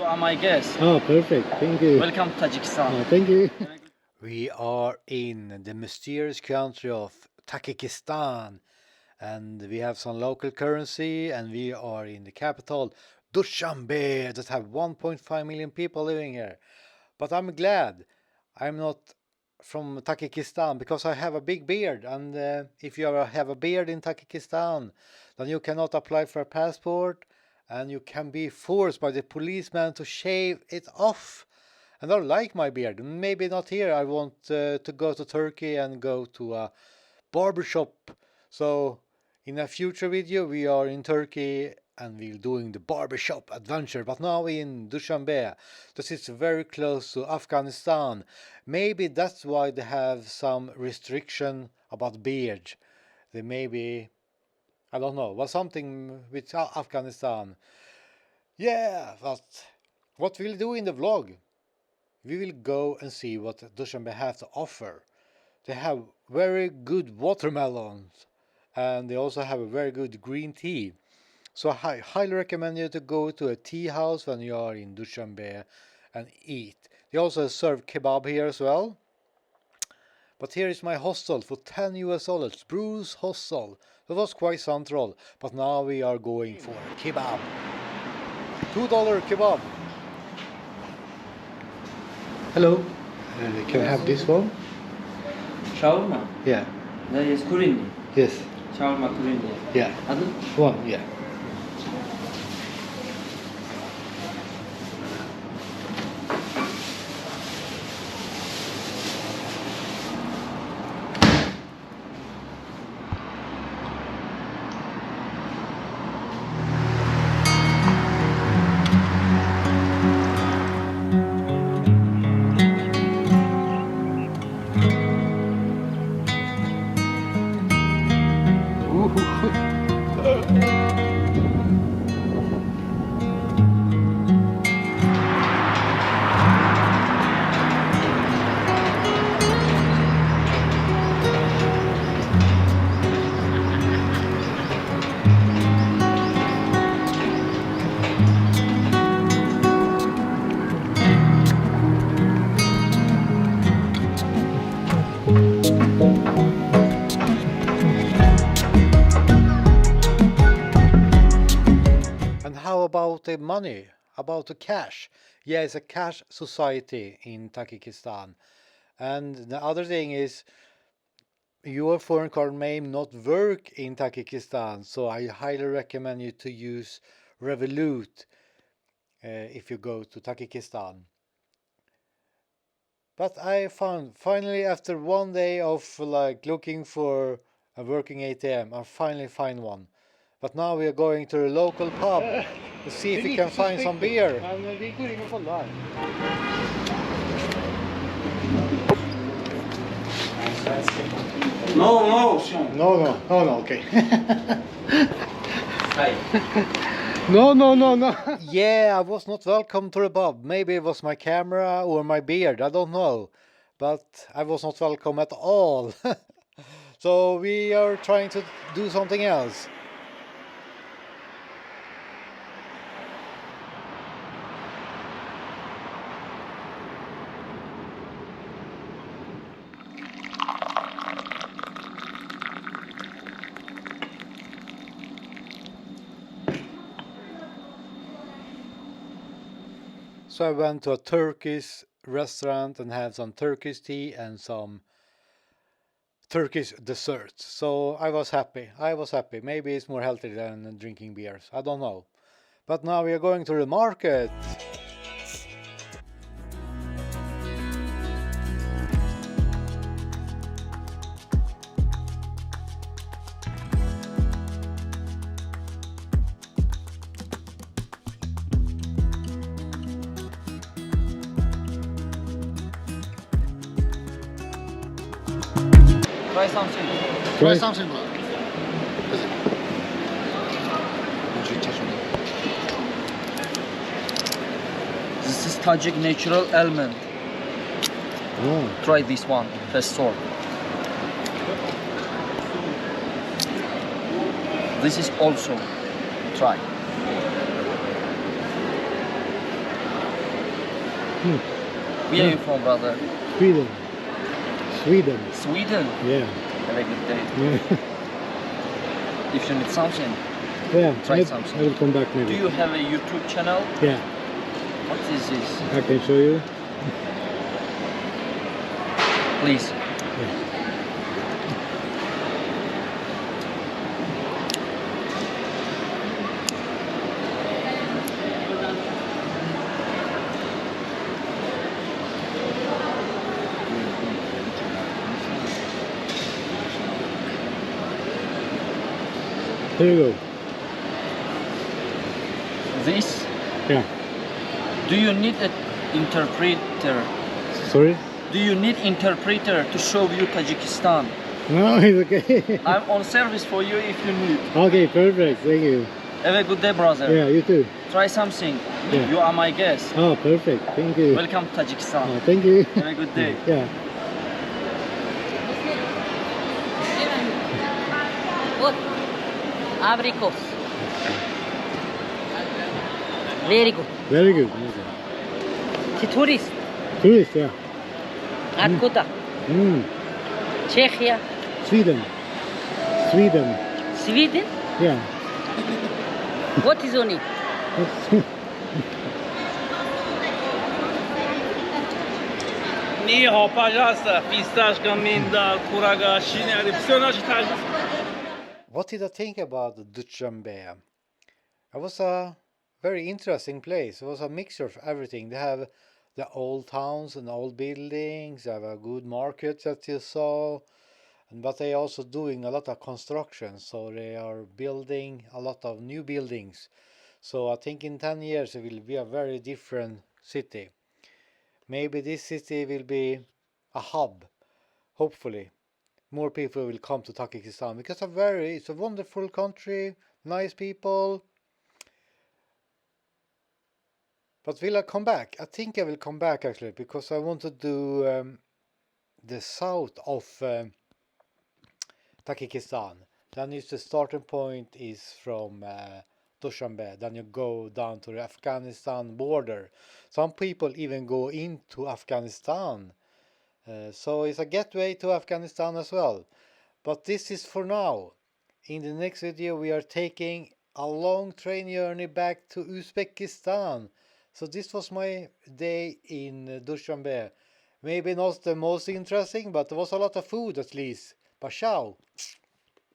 You are my guest. Oh, perfect. Thank you. Welcome to Tajikistan. Oh, thank you. We are in the mysterious country of Tajikistan, and we have some local currency, and we are in the capital, Dushanbe, that have 1.5 million people living here. But I'm glad I'm not from Tajikistan because I have a big beard, and if you have a beard in Tajikistan, then you cannot apply for a passport, and you can be forced by the policeman to shave it off. And I like my beard. Maybe not here. I want to go to Turkey and go to a barbershop. So in a future video we are in Turkey and we're doing the barbershop adventure. But now in Dushanbe. This is very close to Afghanistan. Maybe that's why they have some restriction about beard. They maybe, I don't know, was something with Afghanistan. Yeah, but what we'll do in the vlog, we will go and see what Dushanbe has to offer. They have very good watermelons and they also have a very good green tea. So I highly recommend you to go to a tea house when you are in Dushanbe and eat. They also serve kebab here as well. But here is my hostel for 10 US dollars, Bruce Hostel. That was quite central, but now we are going for kebab. $2 kebab. Hello. Can I have this one? Shawarma? Yeah. That is Kurindi. Yes. Shawarma Kurindi. Yeah. Other? One. Yeah. And how about the money? About the cash? Yeah, it's a cash society in Tajikistan. And the other thing is, your foreign card may not work in Tajikistan, so I highly recommend you to use Revolut if you go to Tajikistan. But I found finally after one day of like looking for a working ATM, I finally find one. But now we are going to the local pub to see if we can find some beer. No. No, okay. No. Yeah, I was not welcome to the pub. Maybe it was my camera or my beard, I don't know. But I was not welcome at all. So we are trying to do something else. So I went to a Turkish restaurant and had some Turkish tea and some Turkish desserts. So I was happy. Maybe it's more healthy than drinking beers. I don't know. But now we are going to the market. Try something. Try something. This is Tajik natural almond. Oh. Try this one. Festor. This is also try. Where are you from, brother? Sweden. Sweden. Sweden. Yeah. Have a good day. Yeah. If you need something, Yeah. Try something. I will come back maybe. do you have a YouTube channel? Yeah. What is this? I can show you. Please. Here you go. This? Yeah. Do you need an interpreter? Sorry? Do you need interpreter to show you Tajikistan? No, it's okay. I'm on service for you if you need. Okay, perfect. Thank you. Have a good day, brother. Yeah, you too. Try something. Yeah. You are my guest. Oh, perfect. Thank you. Welcome to Tajikistan. Oh, thank you. Have a good day. Yeah. Good. Abricos. Very good. Very good. The tourist. Tourist, yeah. Откуда? Czechia. Sweden. Sweden. Sweden. Yeah. What is on it? Ni har pajasa, pistachka, minda, kuraga, shinari, все наши тажи. What did I think about Dushanbe? It was a very interesting place. It was a mixture of everything. They have the old towns and old buildings. They have a good market that you saw. But they are also doing a lot of construction. So they are building a lot of new buildings. So I think in 10 years it will be a very different city. Maybe this city will be a hub, hopefully. More people will come to Tajikistan because it's a wonderful country, nice people. But will I come back? I think I will come back actually because I want to do the south of Tajikistan. Then the starting point is from Dushanbe. Then you go down to the Afghanistan border. Some people even go into Afghanistan. So it's a gateway to Afghanistan as well. But this is for now. In the next video we are taking a long train journey back to Uzbekistan. So this was my day in Dushanbe. Maybe not the most interesting, but there was a lot of food at least. But ciao!